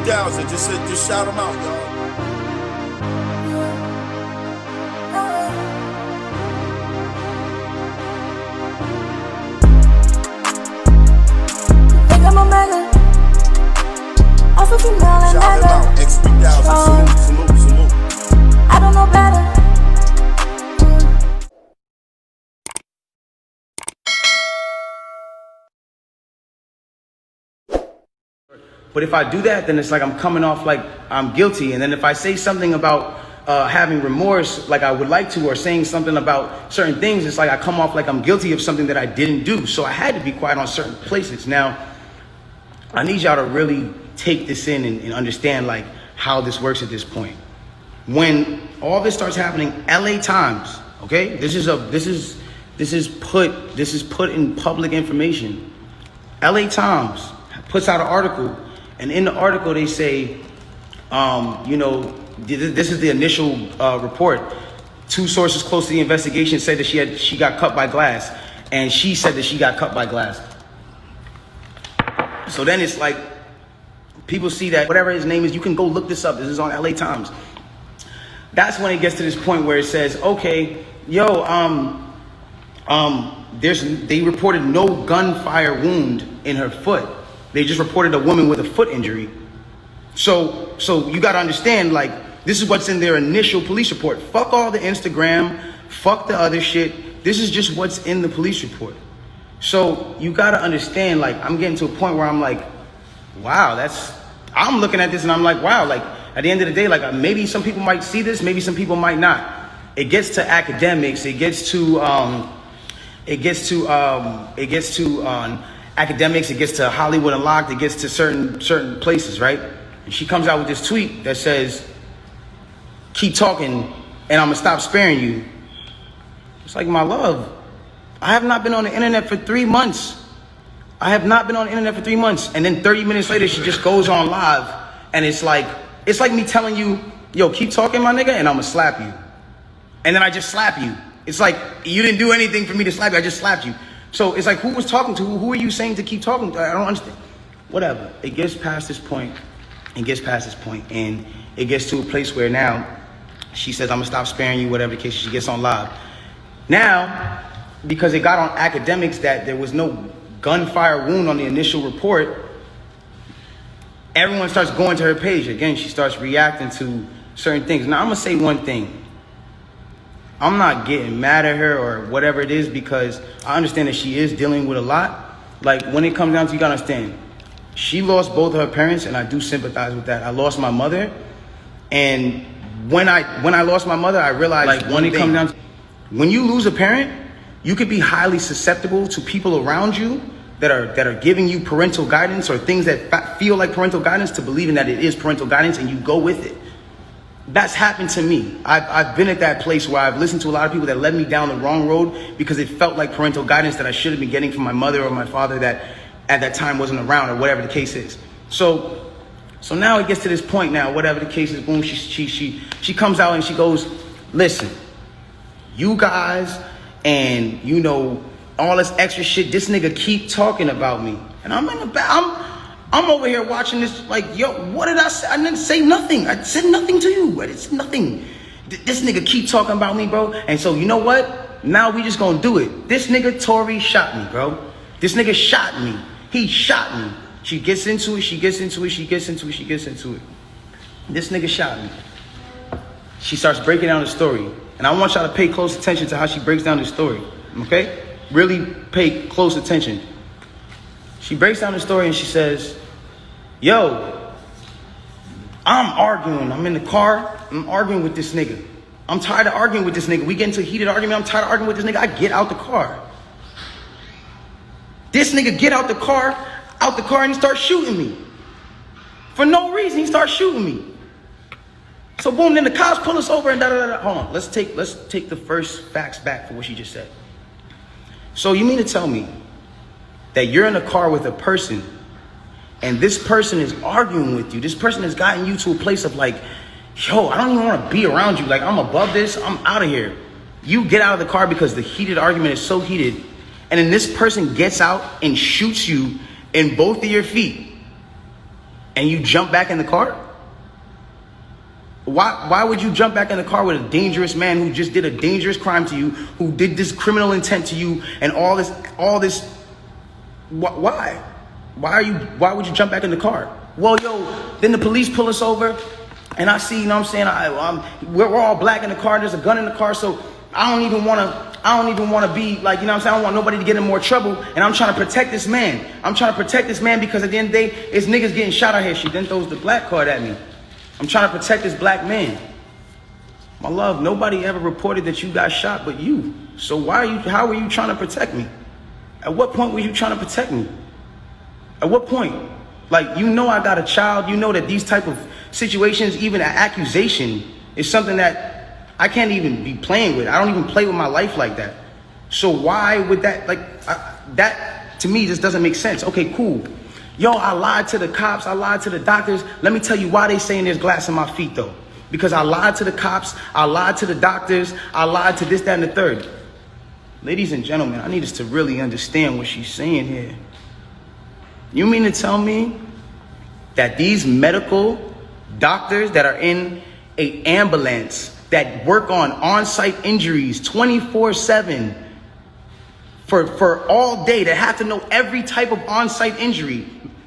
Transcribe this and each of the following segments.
XP1000, just shout them out, y'all. Shout them out, XP1000, salute. I don't know better. But if I do that, then it's like I'm coming off like I'm guilty. And then if I say something about having remorse like I would like to, or saying something about certain things, it's like I come off like I'm guilty of something that I didn't do. So I had to be quiet on certain places. Now, I need y'all to really take this in and understand like how this works at this point. When all this starts happening, LA Times, okay? This is put in public information. LA Times puts out an article, and in the article they say, this is the initial report. Two sources close to the investigation said that she got cut by glass, and she said that she got cut by glass. So then it's like, people see that, whatever his name is, you can go look this up. This is on LA Times. That's when it gets to this point where it says, okay, they reported no gunfire wound in her foot. They just reported a woman with a foot injury. So you got to understand, like, this is what's in their initial police report. Fuck all the Instagram, fuck the other shit. This is just what's in the police report. So you got to understand, like, I'm getting to a point where I'm like, wow, I'm looking at this and I'm like, wow, like, at the end of the day, like, maybe some people might see this, maybe some people might not. It gets to academics, it gets to academics, it gets to Hollywood Unlocked, it gets to certain places, right? And she comes out with this tweet that says, keep talking and I'm gonna stop sparing you. It's like, my love, I have not been on the internet for 3 months. And then 30 minutes later, she just goes on live, and it's like me telling you, yo, keep talking, my nigga, and I'm gonna slap you. And then I just slap you. It's like, you didn't do anything for me to slap you, I just slapped you. So it's like, who was talking to? Who are you saying to keep talking to? I don't understand. Whatever. It gets past this point, and it gets to a place where now she says, I'm gonna stop sparing you, whatever the case. She gets on live. Now, because it got on academics that there was no gunfire wound on the initial report, everyone starts going to her page. Again, she starts reacting to certain things. Now, I'm gonna say one thing. I'm not getting mad at her or whatever it is, because I understand that she is dealing with a lot. Like, when it comes down to, you gotta understand, she lost both of her parents, and I do sympathize with that. I lost my mother, and when I lost my mother, I realized, like, when it comes down to, when you lose a parent, you could be highly susceptible to people around you that are giving you parental guidance, or things that feel like parental guidance, to believing that it is parental guidance, and you go with it. That's happened to me. I've been at that place where I've listened to a lot of people that led me down the wrong road because it felt like parental guidance that I should have been getting from my mother or my father that at that time wasn't around, or whatever the case is. So now it gets to this point now, whatever the case is, boom, she comes out and she goes, listen, you guys and, all this extra shit, this nigga keep talking about me. And I'm in the back, I'm over here watching this like, yo, what did I say? I didn't say nothing. I said nothing to you. It's nothing. This nigga keep talking about me, bro. And so, you know what? Now we just gonna do it. This nigga Tory shot me, bro. This nigga shot me. He shot me. She gets into it. This nigga shot me. She starts breaking down the story. And I want y'all to pay close attention to how she breaks down the story, okay? Really pay close attention. She breaks down the story and she says, yo, I'm arguing. I'm in the car. I'm arguing with this nigga. I'm tired of arguing with this nigga. We get into a heated argument. I'm tired of arguing with this nigga. I get out the car. This nigga get out the car, and he starts shooting me. For no reason, he starts shooting me. So boom, then the cops pull us over and da-da-da-da. Hold on, let's take the first facts back for what she just said. So you mean to tell me that you're in a car with a person, and this person is arguing with you? This person has gotten you to a place of like, yo, I don't even want to be around you. Like, I'm above this. I'm out of here. You get out of the car because the heated argument is so heated, and then this person gets out and shoots you in both of your feet. and you jump back in the car? Why would you jump back in the car with a dangerous man who just did a dangerous crime to you, who did this criminal intent to you, and all this? Why? Why would you jump back in the car? Well, then the police pull us over, and I see, you know what I'm saying? We're all black in the car. There's a gun in the car, so I don't even want to be like, you know what I'm saying? I don't want nobody to get in more trouble, and I'm trying to protect this man. I'm trying to protect this man because at the end of the day, it's niggas getting shot out here. She then throws the black card at me. I'm trying to protect this black man. My love, nobody ever reported that you got shot but you. So how are you trying to protect me? At what point were you trying to protect me? At what point? Like, you know I got a child. You know that these type of situations, even an accusation, is something that I can't even be playing with. I don't even play with my life like that. So why would that, that to me just doesn't make sense. Okay, cool. I lied to the cops. I lied to the doctors. Let me tell you why they saying there's glass in my feet, though. Because I lied to the cops. I lied to the doctors. I lied to this, that, and the third. Ladies and gentlemen, I need us to really understand what she's saying here. You mean to tell me that these medical doctors that are in an ambulance that work on-site injuries 24/7 for all day, that have to know every type of on-site injury,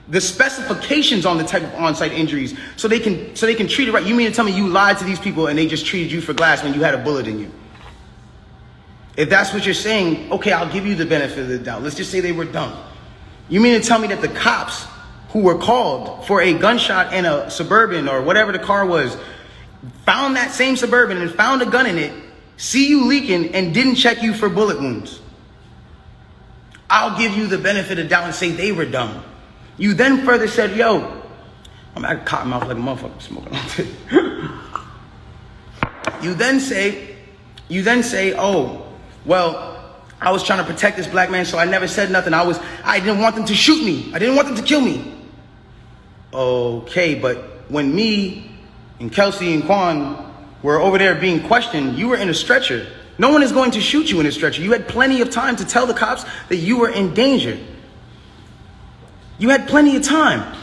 the specifications on the type of on-site injuries, so they can treat it right? You mean to tell me you lied to these people and they just treated you for glass when you had a bullet in you? If that's what you're saying, okay, I'll give you the benefit of the doubt. Let's just say they were dumb. You mean to tell me that the cops who were called for a gunshot in a Suburban or whatever the car was, found that same Suburban and found a gun in it, see you leaking, and didn't check you for bullet wounds? I'll give you the benefit of the doubt and say they were dumb. You then further said, I'm at a cotton mouth like a motherfucker smoking. You then say, oh, well, I was trying to protect this black man, so I never said nothing. I didn't want them to shoot me. I didn't want them to kill me. Okay, but when me and Kelsey and Quan were over there being questioned, you were in a stretcher. No one is going to shoot you in a stretcher. You had plenty of time to tell the cops that you were in danger. You had plenty of time.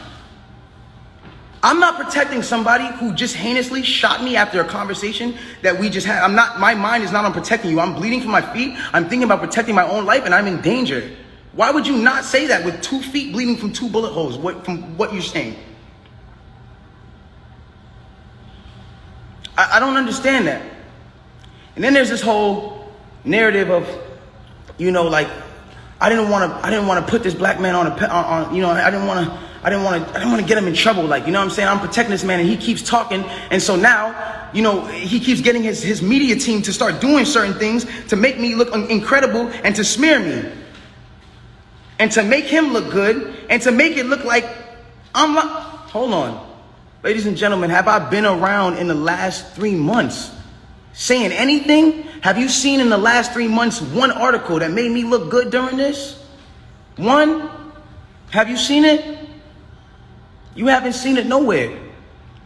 I'm not protecting somebody who just heinously shot me after a conversation that we just had. My mind is not on protecting you. I'm bleeding from my feet. I'm thinking about protecting my own life, and I'm in danger. Why would you not say that with 2 feet bleeding from 2 bullet holes, from what you're saying? I don't understand that. And then there's this whole narrative of, I didn't want to put this black man on I didn't want to get him in trouble. You know what I'm saying? I'm protecting this man, and he keeps talking. And so now, he keeps getting his media team to start doing certain things to make me look incredible and to smear me and to make him look good and to make it look like I'm not. Hold on. Ladies and gentlemen, have I been around in the last 3 months saying anything? Have you seen in the last 3 months one article that made me look good during this? One? Have you seen it? You haven't seen it nowhere.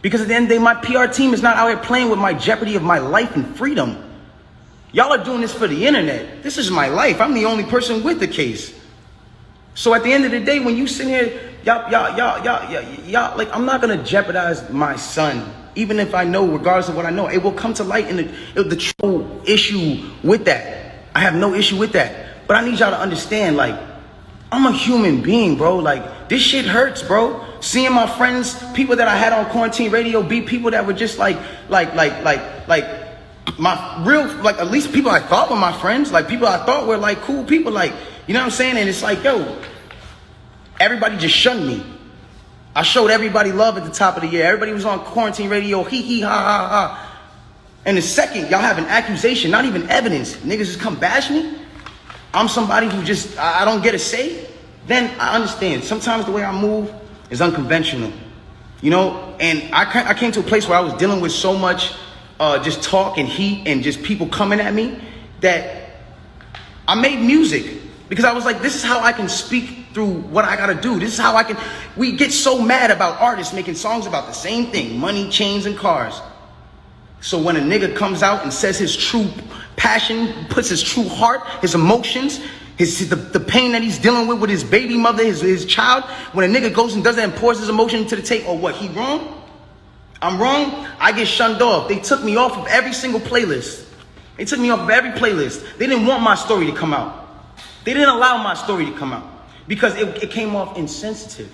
Because at the end of the day, my PR team is not out here playing with my jeopardy of my life and freedom. Y'all are doing this for the internet. This is my life. I'm the only person with the case. So at the end of the day, when you sit here, y'all, I'm not gonna jeopardize my son. Even if I know, regardless of what I know, it will come to light in the true issue with that. I have no issue with that. But I need y'all to understand, I'm a human being, bro. This shit hurts, bro. Seeing my friends, people that I had on quarantine radio, be people that were just my real, at least people I thought were my friends, people I thought were cool people, you know what I'm saying? And it's everybody just shunned me. I showed everybody love at the top of the year. Everybody was on quarantine radio, hee hee ha ha ha. And the second y'all have an accusation, not even evidence, niggas just come bash me. I'm somebody who I don't get a say. Then I understand. Sometimes the way I move is unconventional, and I came to a place where I was dealing with so much just talk and heat and just people coming at me that I made music because I was like, this is how I can speak through what I gotta do. This is how we get so mad about artists making songs about the same thing, money, chains, and cars. So when a nigga comes out and says his true passion, puts his true heart, his emotions, The pain that he's dealing with his baby mother, his child. When a nigga goes and does that and pours his emotion into the tape, or what, he wrong? I'm wrong? I get shunned off. They took me off of every single playlist. They took me off of every playlist. They didn't want my story to come out. They didn't allow my story to come out because it came off insensitive.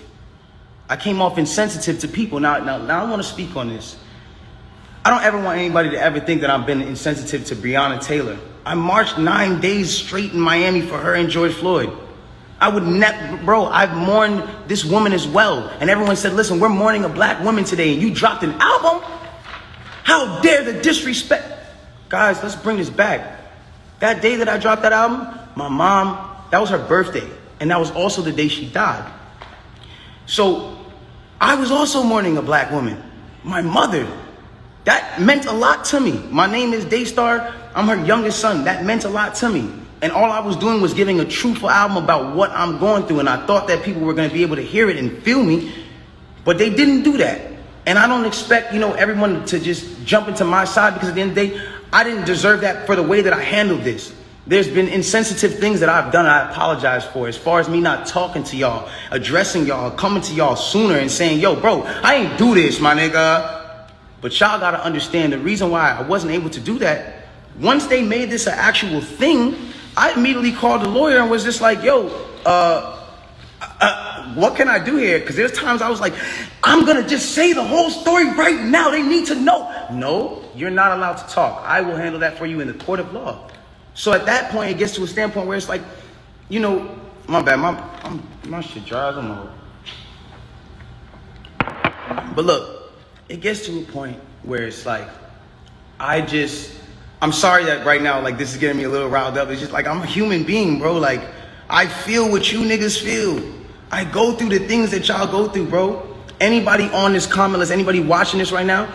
I came off insensitive to people. Now I want to speak on this. I don't ever want anybody to ever think that I've been insensitive to Breonna Taylor. I marched 9 days straight in Miami for her and George Floyd. I would never, bro, I've mourned this woman as well. And everyone said, listen, we're mourning a black woman today and you dropped an album? How dare the disrespect? Guys, let's bring this back. That day that I dropped that album, my mom, that was her birthday. And that was also the day she died. So I was also mourning a black woman, my mother. That meant a lot to me. My name is Daystar. I'm her youngest son. That meant a lot to me. And all I was doing was giving a truthful album about what I'm going through. And I thought that people were going to be able to hear it and feel me. But they didn't do that. And I don't expect, everyone to just jump into my side, because at the end of the day, I didn't deserve that for the way that I handled this. There's been insensitive things that I've done I apologize for, as far as me not talking to y'all, addressing y'all, coming to y'all sooner and saying, yo, bro, I ain't do this, my nigga. But y'all gotta understand the reason why I wasn't able to do that. Once they made this an actual thing, I immediately called the lawyer and was just like, yo, what can I do here? Because there's times I was like, I'm gonna just say the whole story right now. They need to know. No, you're not allowed to talk. I will handle that for you in the court of law. So at that point, it gets to a standpoint where it's like, my bad, my shit dry. I don't know. But look, it gets to a point where it's like, I'm sorry that right now, like, this is getting me a little riled up. It's just like, I'm a human being, bro. Like, I feel what you niggas feel. I go through the things that y'all go through, bro. Anybody on this comment list, anybody watching this right now,